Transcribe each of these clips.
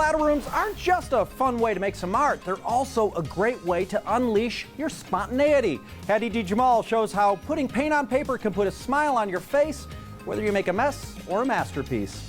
Splatter rooms aren't just a fun way to make some art, they're also a great way to unleash your spontaneity. Haddie Djemal shows how putting paint on paper can put a smile on your face, whether you make a mess or a masterpiece.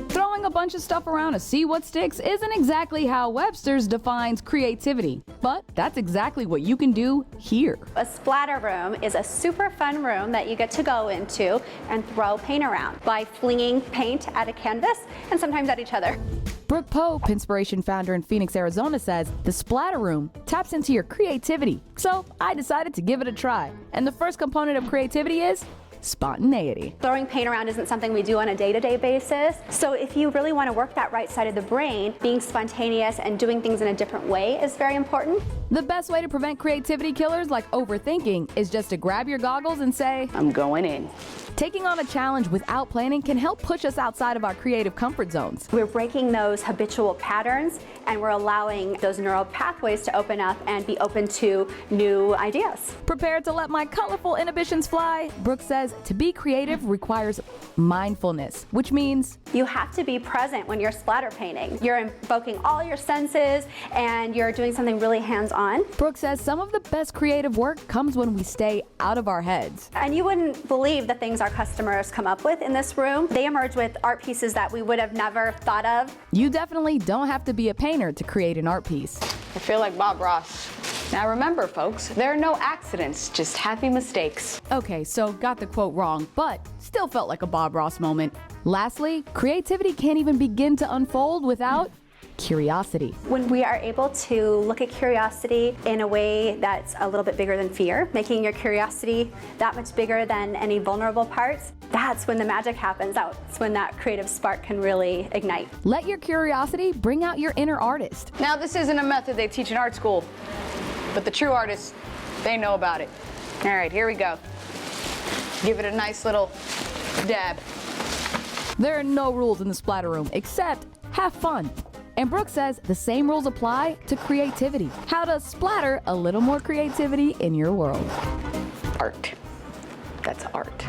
Throwing a bunch of stuff around to see what sticks isn't exactly how Webster's defines creativity, but that's exactly what you can do here. A splatter room is a super fun room that you get to go into and throw paint around by flinging paint at a canvas and sometimes at each other. Brooke Poe, Pinspiration founder in Phoenix, Arizona, says the Splatter Room taps into your creativity. So I decided to give it a try. And the first component of creativity is spontaneity. Throwing paint around isn't something we do on a day-to-day basis. So if you really want to work that right side of the brain, being spontaneous and doing things in a different way is very important. The best way to prevent creativity killers like overthinking is just to grab your goggles and say, I'm going in. Taking on a challenge without planning can help push us outside of our creative comfort zones. We're breaking those habitual patterns and we're allowing those neural pathways to open up and be open to new ideas. Prepared to let my colorful inhibitions fly? Brooke says to be creative requires mindfulness, which means you have to be present when you're splatter painting. You're invoking all your senses and you're doing something really hands-on. Brooke says some of the best creative work comes when we stay out of our heads. And you wouldn't believe the things our customers come up with in this room. They emerge with art pieces that we would have never thought of. You definitely don't have to be a painter to create an art piece. I feel like Bob Ross. Now remember, folks, there are no accidents, just happy mistakes. Okay, so got the quote wrong, but still felt like a Bob Ross moment. Lastly, creativity can't even begin to unfold without curiosity. When we are able to look at curiosity in a way that's a little bit bigger than fear, making your curiosity that much bigger than any vulnerable parts, that's when the magic happens. That's when that creative spark can really ignite. Let your curiosity bring out your inner artist. Now, this isn't a method they teach in art school, but the true artists, they know about it. All right, here we go. Give it a nice little dab. There are no rules in the Splatter Room except have fun. And Brooke says the same rules apply to creativity. How to splatter a little more creativity in your world. Art. That's art.